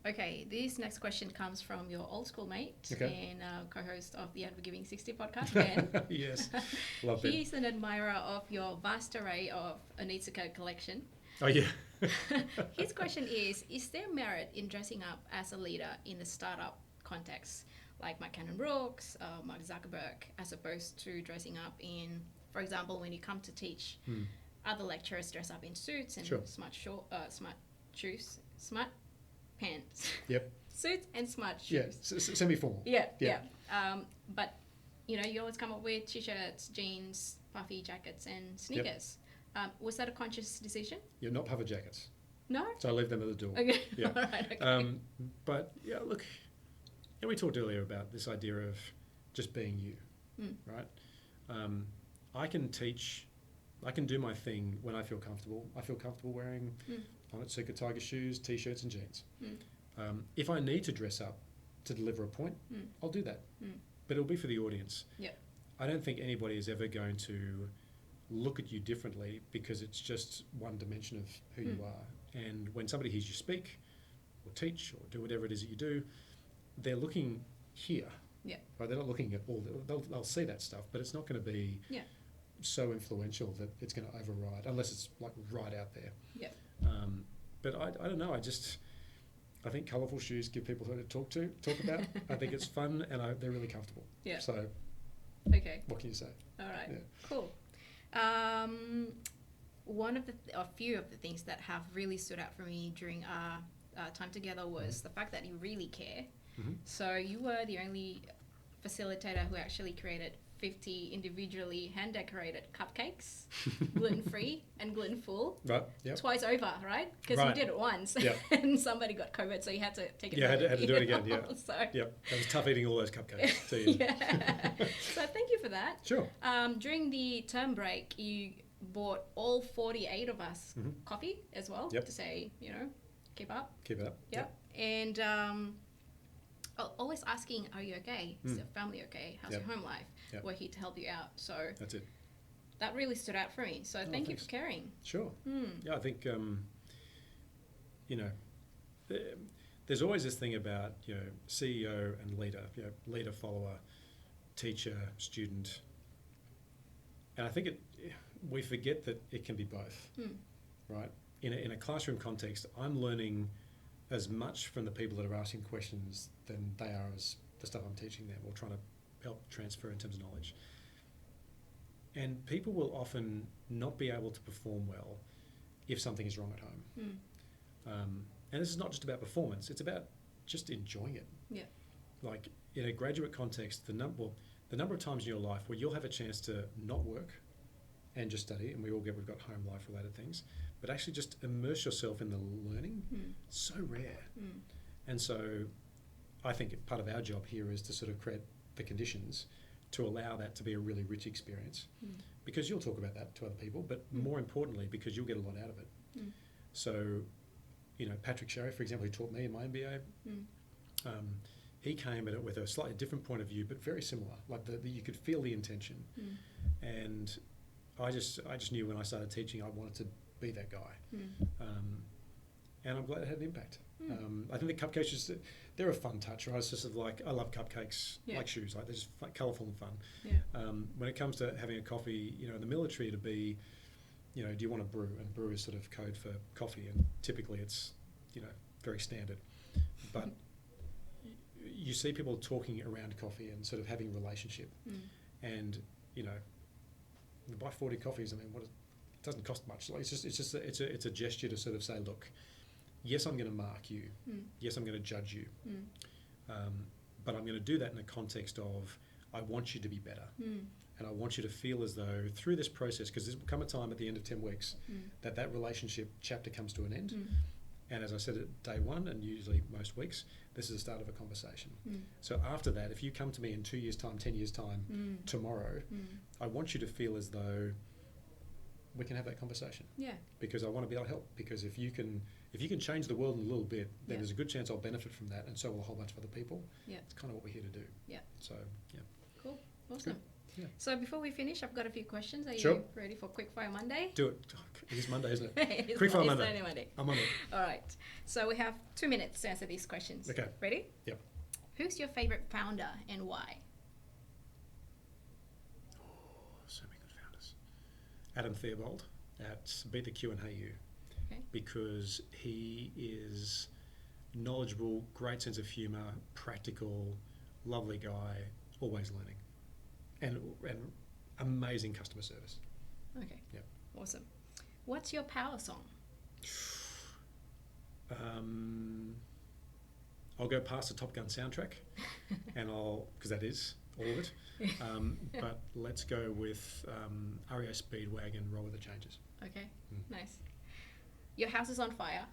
Okay, this next question comes from your old school mate and co-host of the Unforgiving 60 podcast, Ben.
Yes, love Ben.
He's an admirer of your vast array of Onitsuka collection.
Oh, yeah.
His question is there merit in dressing up as a leader in the startup context, like Mike Cannon-Brookes, Mark Zuckerberg, as opposed to dressing up in, for example, when you come to teach, other lecturers dress up in suits and smart shoes, smart pants. Suits and smart shoes.
Semi-formal.
But, you always come up with t-shirts, jeans, puffy jackets and sneakers. Was that a conscious decision?
Not puffer jackets.
No?
So I leave them at the door.
Okay. All right, okay.
But, look, we talked earlier about this idea of just being you, right? I can do my thing when I feel comfortable. I feel comfortable wearing Onitsuka Tiger shoes, t-shirts and jeans. If I need to dress up to deliver a point, I'll do that. But it'll be for the audience. I don't think anybody is ever going to look at you differently because it's just one dimension of who you are. And when somebody hears you speak, or teach or do whatever it is that you do, they're looking here.
Yeah.
Right? They're not looking at all. They'll see that stuff, but it's not going to be so influential that it's going to override, unless it's like right out there.
Yeah.
But I don't know. I think colourful shoes give people something to talk about. I think it's fun and they're really comfortable.
Yeah.
So,
okay.
What can you say?
All right.
Yeah.
Cool. One of a few of the things that have really stood out for me during our time together was the fact that you really care.
Mm-hmm.
So you were the only facilitator who actually created 50 individually hand-decorated cupcakes, gluten-free and gluten-full,
Right. Yep.
twice over, right? Because you did it once, and somebody got COVID, so you had to take it.
Yeah, had to do it again. Yeah.
So.
Yep. It was tough eating all those cupcakes. Too.
Yeah. So thank you for that.
Sure.
During the term break, you bought all 48 of us coffee as well to say, keep up.
Keep it up.
Yep. And always asking, are you okay? Is your family okay? How's your home life?
Yep.
We're here to help you out. So
that's it.
That really stood out for me. So thank you for caring.
Sure. Yeah, I think, there's always this thing about, CEO and leader, leader, follower, teacher, student. And I think we forget that it can be both, right? In a classroom context, I'm learning as much from the people that are asking questions than they are as the stuff I'm teaching them or trying to help transfer in terms of knowledge. And people will often not be able to perform well if something is wrong at home. And this is not just about performance, it's about just enjoying it.
Yeah.
Like in a graduate context, the number of times in your life where you'll have a chance to not work and just study, and we've got home life related things, but actually just immerse yourself in the learning, so rare. And so I think part of our job here is to sort of create the conditions to allow that to be a really rich experience, because you'll talk about that to other people, but more importantly, because you'll get a lot out of it. So, Patrick Sherry, for example, who taught me in my MBA, he came at it with a slightly different point of view, but very similar. Like you could feel the intention, and I just knew when I started teaching I wanted to be that guy, and I'm glad it had an impact. I think the cupcakes they're a fun touch, right? It's just sort of like, I love cupcakes like shoes, like they're just colourful and fun. When it comes to having a coffee, in the military, to be, do you want a brew? And brew is sort of code for coffee, and typically it's, very standard. But you see people talking around coffee and sort of having a relationship, and you buy 40 coffees. I mean, it doesn't cost much. Like it's a gesture to sort of say, look, yes, I'm going to mark you. Yes, I'm going to judge you. But I'm going to do that in a context of, I want you to be better. And I want you to feel as though through this process, because there's come a time at the end of 10 weeks that relationship chapter comes to an end. And as I said at day one, and usually most weeks, this is the start of a conversation. So after that, if you come to me in 2 years' time, 10 years' time, tomorrow, I want you to feel as though we can have that conversation. Yeah. Because I want to be able to help. Because if you can change the world a little bit, then there's a good chance I'll benefit from that, and so will a whole bunch of other people. Yeah. It's kind of what we're here to do. Yeah. So, yeah.
Cool. Awesome.
Yeah.
So before we finish, I've got a few questions. Are
Sure.
you ready for Quickfire Monday?
Do it. It is Monday, isn't it?
It's
Quickfire Monday.
Monday.
I'm on it.
All right. So we have 2 minutes to answer these questions.
Okay.
Ready?
Yep.
Who's your favourite founder and why?
Oh, so many good founders. Adam Theobald at Beat the Q and Hey You.
Okay.
Because he is knowledgeable, great sense of humour, practical, lovely guy, always learning, and amazing customer service.
Okay.
Yep.
Awesome. What's your power song?
I'll go past the Top Gun soundtrack, and because that is all of it. But let's go with REO Speedwagon, Roll with the Changes.
Okay. Nice. Your house is on fire.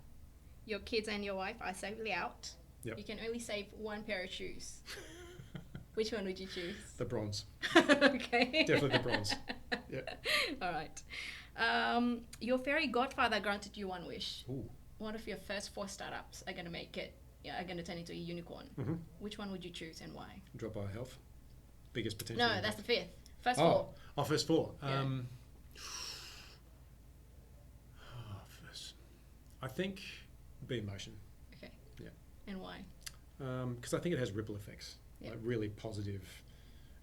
Your kids and your wife are safely out.
Yep.
You can only save one pair of shoes. Which one would you choose?
The bronze.
Okay.
Definitely the bronze. Yeah.
All right. Your fairy godfather granted you one wish.
Ooh.
One of your first 4 startups are going to make it. Are going to turn into a unicorn. Which one would you choose and why?
Drop by health. Biggest potential.
No, that's the 5th. First 4.
Oh, first 4.
Yeah.
First. I think be emotion.
Okay.
Yeah.
And why?
Because I think it has ripple effects,
Yep.
like really positive.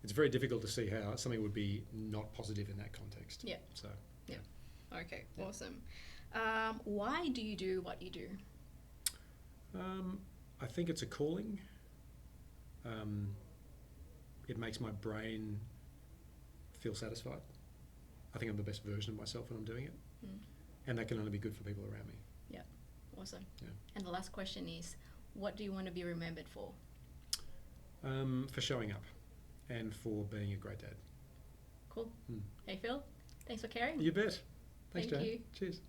It's very difficult to see how something would be not positive in that context.
Yeah.
So.
Yeah. Okay.
Yeah.
Awesome. Why do you do what you do?
I think it's a calling. It makes my brain feel satisfied. I think I'm the best version of myself when I'm doing it. And that can only be good for people around me.
Yeah. Awesome.
Yeah.
And the last question is, what do you want to be remembered for?
For showing up and for being a great dad.
Cool. Hey, Phil. Thanks for caring.
You bet. Thanks,
Thank
Jane.
you.
Cheers.